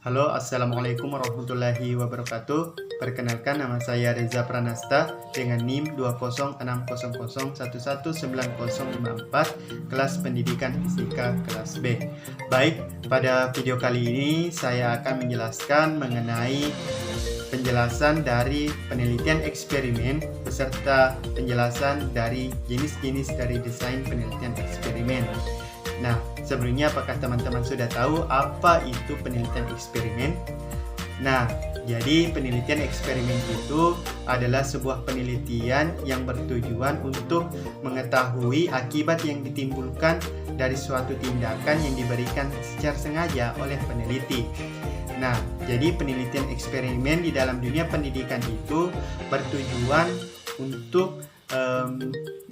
Halo, Assalamualaikum warahmatullahi wabarakatuh. Perkenalkan, nama saya Reza Pranasta dengan NIM 20600119054, kelas pendidikan fisika kelas B. Baik, pada video kali ini saya akan menjelaskan mengenai penjelasan dari penelitian eksperimen beserta penjelasan dari jenis-jenis dari desain penelitian eksperimen. Nah, sebelumnya apakah teman-teman sudah tahu apa itu penelitian eksperimen? Nah, jadi penelitian eksperimen itu adalah sebuah penelitian yang bertujuan untuk mengetahui akibat yang ditimbulkan dari suatu tindakan yang diberikan secara sengaja oleh peneliti. Nah, jadi penelitian eksperimen di dalam dunia pendidikan itu bertujuan untuk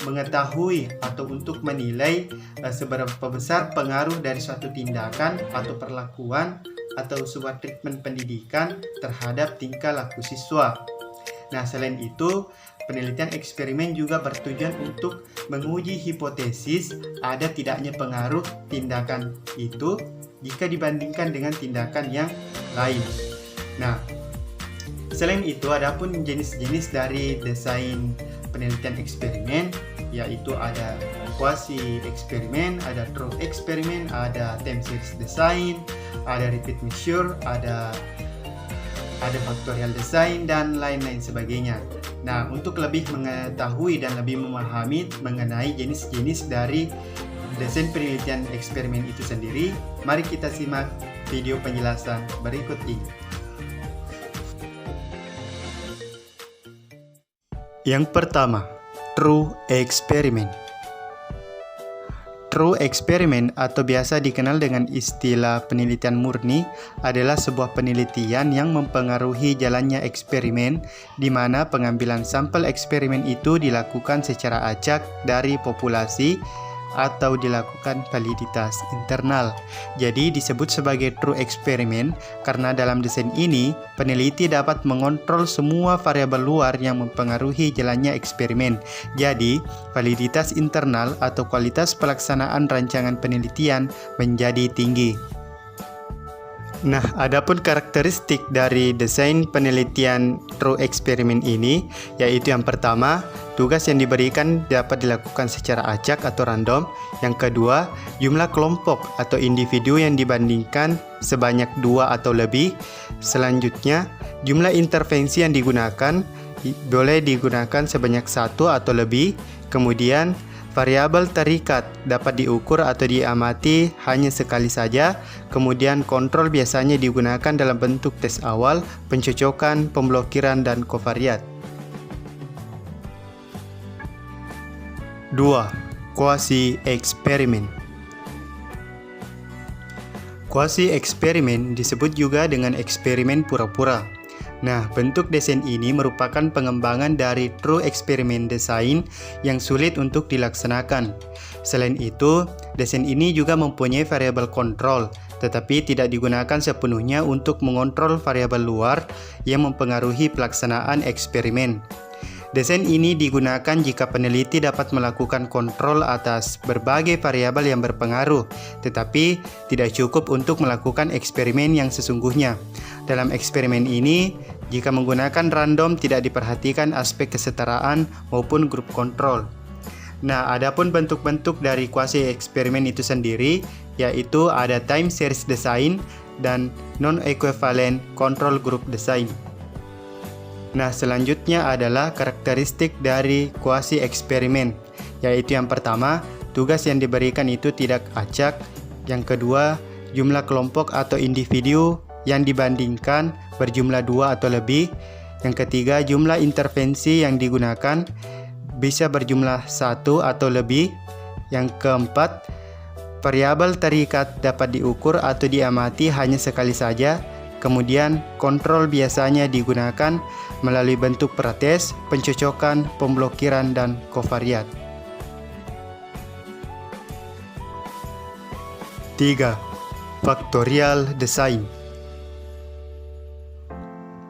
mengetahui atau untuk menilai seberapa besar pengaruh dari suatu tindakan atau perlakuan atau sebuah treatment pendidikan terhadap tingkah laku siswa. Nah, selain itu, penelitian eksperimen juga bertujuan untuk menguji hipotesis ada tidaknya pengaruh tindakan itu jika dibandingkan dengan tindakan yang lain. Nah, selain itu, adapun jenis-jenis dari desain penelitian eksperimen, yaitu ada quasi eksperimen, ada true eksperimen, ada time series design, ada repeat measure, ada factorial design, dan lain-lain sebagainya. Nah, untuk lebih mengetahui dan lebih memahami mengenai jenis-jenis dari desain penelitian eksperimen itu sendiri, mari kita simak video penjelasan berikut ini. Yang pertama, true experiment. True experiment atau biasa dikenal dengan istilah penelitian murni adalah sebuah penelitian yang mempengaruhi jalannya eksperimen di mana pengambilan sampel eksperimen itu dilakukan secara acak dari populasi atau dilakukan validitas internal. Jadi disebut sebagai true experiment karena dalam desain ini peneliti dapat mengontrol semua variabel luar yang mempengaruhi jalannya eksperimen. Jadi validitas internal atau kualitas pelaksanaan rancangan penelitian menjadi tinggi. Nah, adapun karakteristik dari desain penelitian true experiment ini, yaitu yang pertama, tugas yang diberikan dapat dilakukan secara acak atau random. Yang kedua, jumlah kelompok atau individu yang dibandingkan sebanyak 2 atau lebih. Selanjutnya, jumlah intervensi yang digunakan boleh digunakan sebanyak 1 atau lebih. Kemudian, variabel terikat dapat diukur atau diamati hanya sekali saja. Kemudian kontrol biasanya digunakan dalam bentuk tes awal, pencocokan, pemblokiran, dan kovariat. 2. Quasi eksperimen. Quasi eksperimen disebut juga dengan eksperimen pura-pura. Nah, bentuk desain ini merupakan pengembangan dari true eksperimen desain yang sulit untuk dilaksanakan. Selain itu, desain ini juga mempunyai variabel kontrol, tetapi tidak digunakan sepenuhnya untuk mengontrol variabel luar yang mempengaruhi pelaksanaan eksperimen. Desain ini digunakan jika peneliti dapat melakukan kontrol atas berbagai variabel yang berpengaruh, tetapi tidak cukup untuk melakukan eksperimen yang sesungguhnya. Dalam eksperimen ini, jika menggunakan random tidak diperhatikan aspek kesetaraan maupun grup kontrol. Nah, adapun bentuk-bentuk dari quasi eksperimen itu sendiri, yaitu ada time series design dan non-equivalent control group design. Nah, selanjutnya adalah karakteristik dari quasi eksperimen, yaitu yang pertama, tugas yang diberikan itu tidak acak. Yang kedua, jumlah kelompok atau individu yang dibandingkan berjumlah 2 atau lebih. Yang ketiga, jumlah intervensi yang digunakan bisa berjumlah 1 atau lebih. Yang keempat, variabel terikat dapat diukur atau diamati hanya sekali saja. Kemudian, kontrol biasanya digunakan melalui bentuk pretest, pencocokan, pemblokiran, dan kovariat. 3. Factorial design.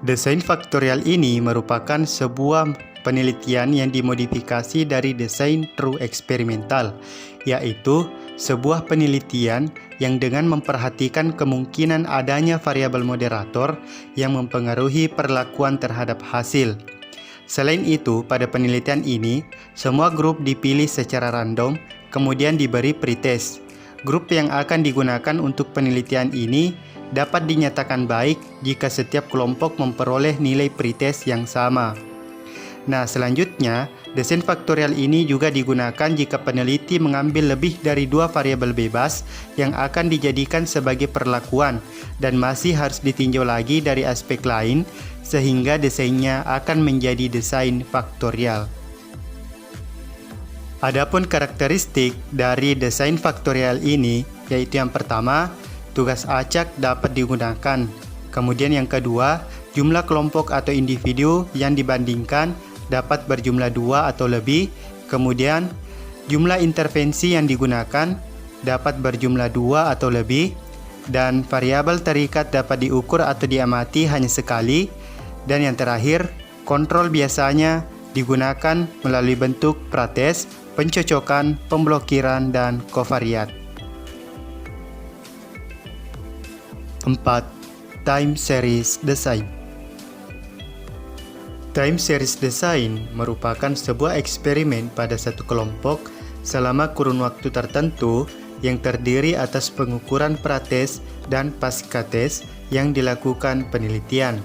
Desain faktorial ini merupakan sebuah penelitian yang dimodifikasi dari desain true eksperimental, yaitu sebuah penelitian yang dengan memperhatikan kemungkinan adanya variabel moderator yang mempengaruhi perlakuan terhadap hasil. Selain itu, pada penelitian ini, semua grup dipilih secara random, kemudian diberi pretest. Grup yang akan digunakan untuk penelitian ini dapat dinyatakan baik jika setiap kelompok memperoleh nilai pretest yang sama. Nah, selanjutnya, desain faktorial ini juga digunakan jika peneliti mengambil lebih dari 2 variabel bebas yang akan dijadikan sebagai perlakuan dan masih harus ditinjau lagi dari aspek lain sehingga desainnya akan menjadi desain faktorial. Adapun karakteristik dari desain faktorial ini, yaitu yang pertama, tugas acak dapat digunakan. Kemudian yang kedua, jumlah kelompok atau individu yang dibandingkan dapat berjumlah 2 atau lebih. Kemudian, jumlah intervensi yang digunakan dapat berjumlah 2 atau lebih. Dan variabel terikat dapat diukur atau diamati hanya sekali. Dan yang terakhir, kontrol biasanya digunakan melalui bentuk pretest, pencocokan, pemblokiran, dan covariat. 4. Time series design. Time series design merupakan sebuah eksperimen pada satu kelompok selama kurun waktu tertentu yang terdiri atas pengukuran pretest dan pasca tes yang dilakukan penelitian.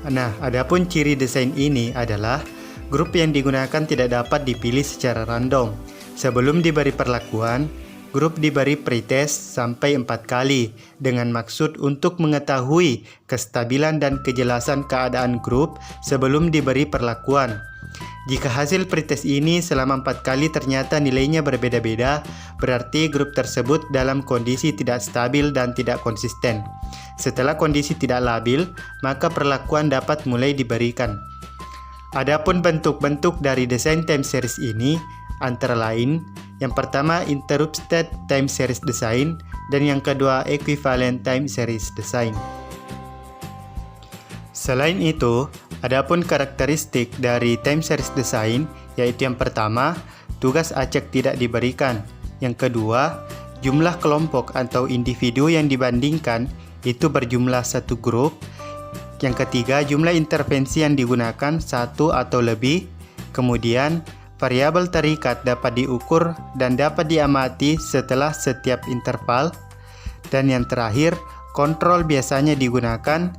Nah, adapun ciri desain ini adalah grup yang digunakan tidak dapat dipilih secara random. Sebelum diberi perlakuan, grup diberi pretest sampai 4 kali dengan maksud untuk mengetahui kestabilan dan kejelasan keadaan grup sebelum diberi perlakuan. Jika hasil pretest ini selama 4 kali ternyata nilainya berbeda-beda, berarti grup tersebut dalam kondisi tidak stabil dan tidak konsisten. Setelah kondisi tidak labil, maka perlakuan dapat mulai diberikan. Adapun bentuk-bentuk dari desain time series ini antara lain, yang pertama interrupted time series design dan yang kedua equivalent time series design. Selain itu, adapun karakteristik dari time series design, yaitu yang pertama, tugas acak tidak diberikan. Yang kedua, jumlah kelompok atau individu yang dibandingkan itu berjumlah satu grup. Yang ketiga, jumlah intervensi yang digunakan 1 atau lebih. Kemudian, variabel terikat dapat diukur dan dapat diamati setelah setiap interval. Dan yang terakhir, kontrol biasanya digunakan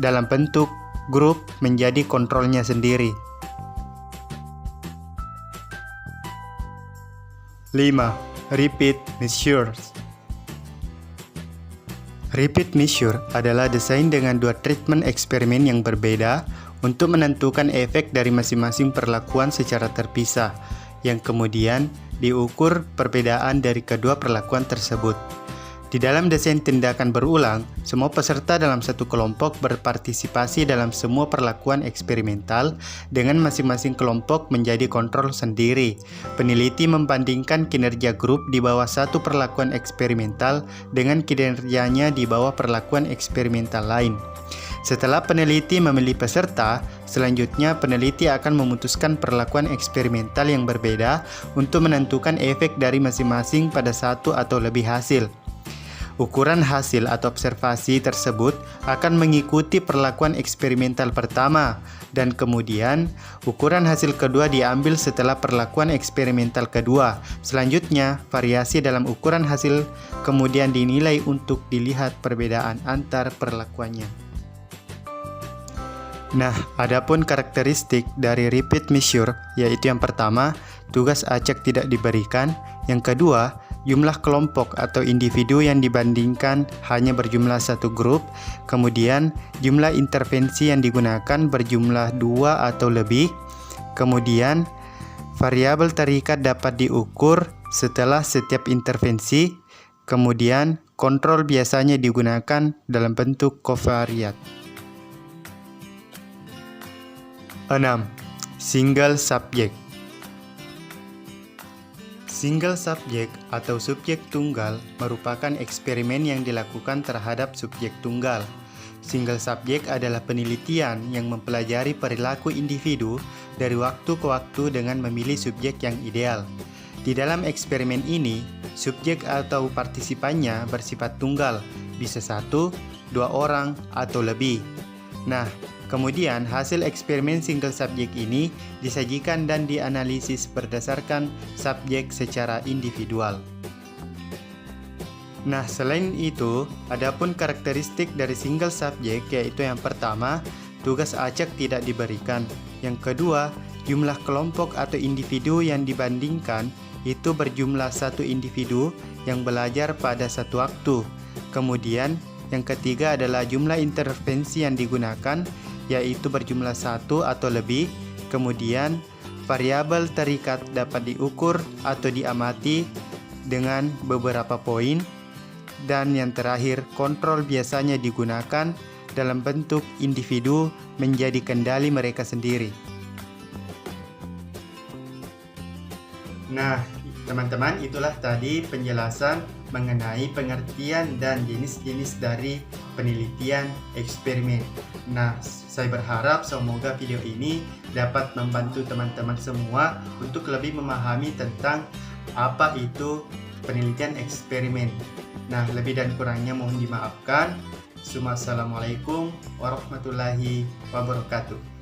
dalam bentuk grup menjadi kontrolnya sendiri. 5. Repeat measures. Repeat measure adalah desain dengan 2 treatment eksperimen yang berbeda untuk menentukan efek dari masing-masing perlakuan secara terpisah, yang kemudian diukur perbedaan dari kedua perlakuan tersebut. Di dalam desain tindakan berulang, semua peserta dalam satu kelompok berpartisipasi dalam semua perlakuan eksperimental dengan masing-masing kelompok menjadi kontrol sendiri. Peneliti membandingkan kinerja grup di bawah satu perlakuan eksperimental dengan kinerjanya di bawah perlakuan eksperimental lain. Setelah peneliti memilih peserta, selanjutnya peneliti akan memutuskan perlakuan eksperimental yang berbeda untuk menentukan efek dari masing-masing pada satu atau lebih hasil. Ukuran hasil atau observasi tersebut akan mengikuti perlakuan eksperimental pertama, dan kemudian ukuran hasil kedua diambil setelah perlakuan eksperimental kedua. Selanjutnya, variasi dalam ukuran hasil kemudian dinilai untuk dilihat perbedaan antar perlakuannya. Nah, adapun karakteristik dari repeat measure, yaitu yang pertama, tugas acak tidak diberikan. Yang kedua, jumlah kelompok atau individu yang dibandingkan hanya berjumlah satu grup. Kemudian, jumlah intervensi yang digunakan berjumlah 2 atau lebih. Kemudian, variabel terikat dapat diukur setelah setiap intervensi. Kemudian, kontrol biasanya digunakan dalam bentuk covariat. 6. Single subject. Single subject atau subjek tunggal merupakan eksperimen yang dilakukan terhadap subjek tunggal. Single subject adalah penelitian yang mempelajari perilaku individu dari waktu ke waktu dengan memilih subjek yang ideal. Di dalam eksperimen ini, subjek atau partisipannya bersifat tunggal, bisa 1, 2 orang, atau lebih. Nah, kemudian hasil eksperimen single subjek ini disajikan dan dianalisis berdasarkan subjek secara individual. Nah, selain itu, adapun karakteristik dari single subjek, yaitu yang pertama, tugas acak tidak diberikan. Yang kedua, jumlah kelompok atau individu yang dibandingkan itu berjumlah 1 individu yang belajar pada satu waktu. Kemudian, yang ketiga adalah jumlah intervensi yang digunakan, yaitu berjumlah 1 atau lebih. Kemudian, variabel terikat dapat diukur atau diamati dengan beberapa poin. Dan yang terakhir, kontrol biasanya digunakan dalam bentuk individu menjadi kendali mereka sendiri. Nah, teman-teman, itulah tadi penjelasan mengenai pengertian dan jenis-jenis dari penelitian eksperimen. Nah, saya berharap semoga video ini dapat membantu teman-teman semua untuk lebih memahami tentang apa itu penelitian eksperimen. Nah, lebih dan kurangnya mohon dimaafkan. Assalamualaikum warahmatullahi wabarakatuh.